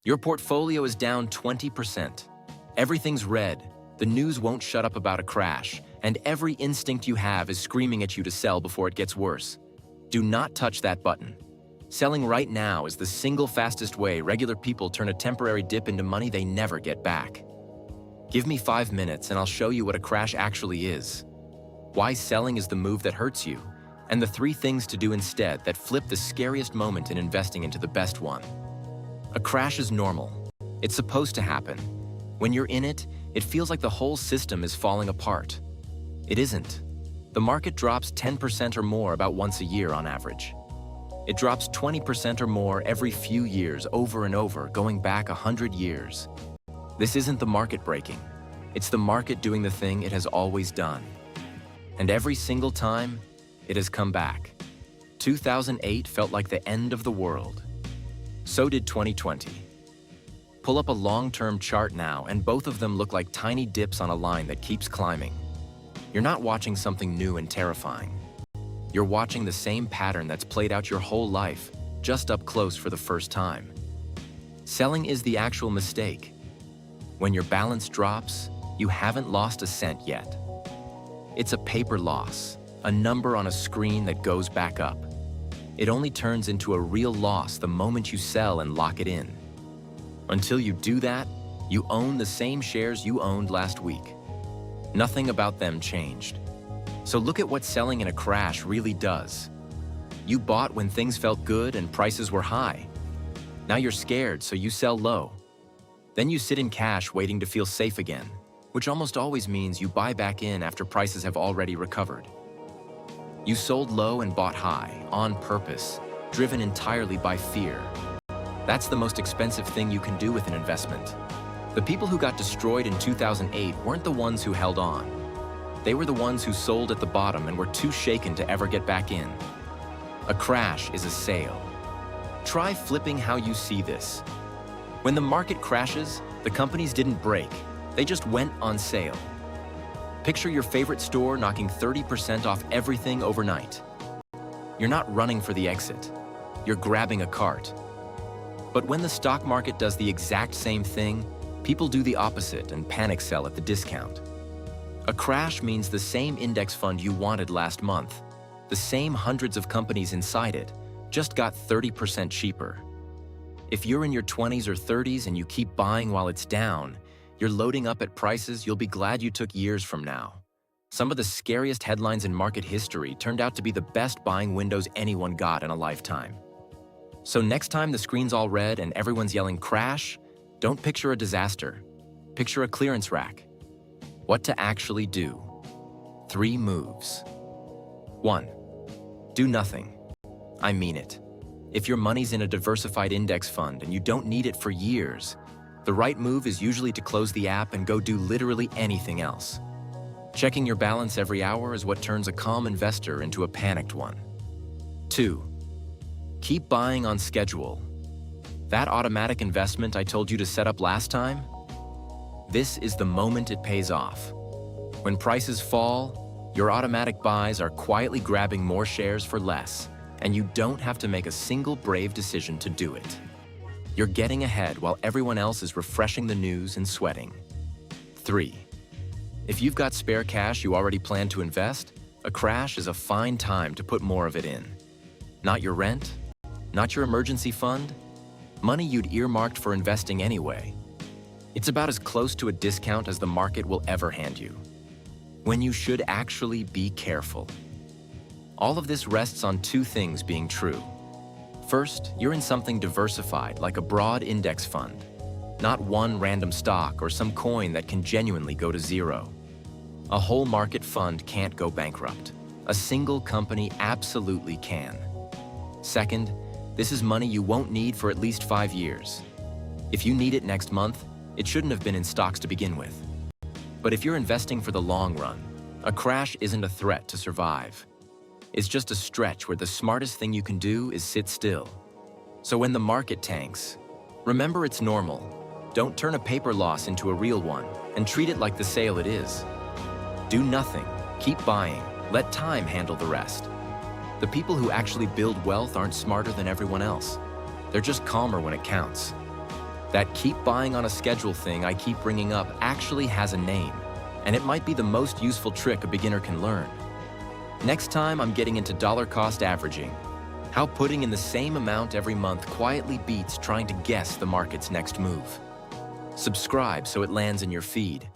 Your portfolio is down 20%. Everything's red, the news won't shut up about a crash, and every instinct you have is screaming at you to sell before it gets worse. Do not touch that button. Selling right now is the single fastest way regular people turn a temporary dip into money they never get back. Give me 5 minutes and I'll show you what a crash actually is. Why selling is the move that hurts you, and the 3 things to do instead that flip the scariest moment in investing into the best one. A crash is normal. It's supposed to happen. When you're in it, it feels like the whole system is falling apart. It isn't. The market drops 10% or more about once a year on average. It drops 20% or more every few years over and over, going back 100 years. This isn't the market breaking. It's the market doing the thing it has always done. And every single time, it has come back. 2008 felt like the end of the world. So did 2020. Pull up a long-term chart now, and both of them look like tiny dips on a line that keeps climbing. You're not watching something new and terrifying. You're watching the same pattern that's played out your whole life, just up close for the first time. Selling is the actual mistake. When your balance drops, you haven't lost a cent yet. It's a paper loss, a number on a screen that goes back up. It only turns into a real loss the moment you sell and lock it in. Until you do that, you own the same shares you owned last week. Nothing about them changed. So look at what selling in a crash really does. You bought when things felt good and prices were high. Now you're scared, so you sell low. Then you sit in cash waiting to feel safe again, which almost always means you buy back in after prices have already recovered. You sold low and bought high, on purpose, driven entirely by fear. That's the most expensive thing you can do with an investment. The people who got destroyed in 2008 weren't the ones who held on. They were the ones who sold at the bottom and were too shaken to ever get back in. A crash is a sale. Try flipping how you see this. When the market crashes, the companies didn't break, they just went on sale. Picture your favorite store knocking 30% off everything overnight. You're not running for the exit, you're grabbing a cart. But when the stock market does the exact same thing, people do the opposite and panic sell at the discount. A crash means the same index fund you wanted last month, the same hundreds of companies inside it, just got 30% cheaper. If you're in your 20s or 30s and you keep buying while it's down, you're loading up at prices you'll be glad you took years from now. Some of the scariest headlines in market history turned out to be the best buying windows anyone got in a lifetime. So next time the screen's all red and everyone's yelling crash, don't picture a disaster. Picture a clearance rack. What to actually do. 3 moves. 1. Do nothing. I mean it. If your money's in a diversified index fund and you don't need it for years, the right move is usually to close the app and go do literally anything else. Checking your balance every hour is what turns a calm investor into a panicked one. 2. Keep buying on schedule. That automatic investment I told you to set up last time? This is the moment it pays off. When prices fall, your automatic buys are quietly grabbing more shares for less, and you don't have to make a single brave decision to do it. You're getting ahead while everyone else is refreshing the news and sweating. 3. If you've got spare cash you already plan to invest, a crash is a fine time to put more of it in. Not your rent, not your emergency fund, money you'd earmarked for investing anyway. It's about as close to a discount as the market will ever hand you. When you should actually be careful. All of this rests on 2 things being true. First, you're in something diversified like a broad index fund, not one random stock or some coin that can genuinely go to zero. A whole market fund can't go bankrupt. A single company absolutely can. Second, this is money you won't need for at least 5 years. If you need it next month, it shouldn't have been in stocks to begin with. But if you're investing for the long run, a crash isn't a threat to survive. It's just a stretch where the smartest thing you can do is sit still. So when the market tanks, remember it's normal. Don't turn a paper loss into a real one and treat it like the sale it is. Do nothing, keep buying, let time handle the rest. The people who actually build wealth aren't smarter than everyone else. They're just calmer when it counts. That keep buying on a schedule thing I keep bringing up actually has a name, and it might be the most useful trick a beginner can learn. Next time, I'm getting into dollar cost averaging. How putting in the same amount every month quietly beats trying to guess the market's next move. Subscribe so it lands in your feed.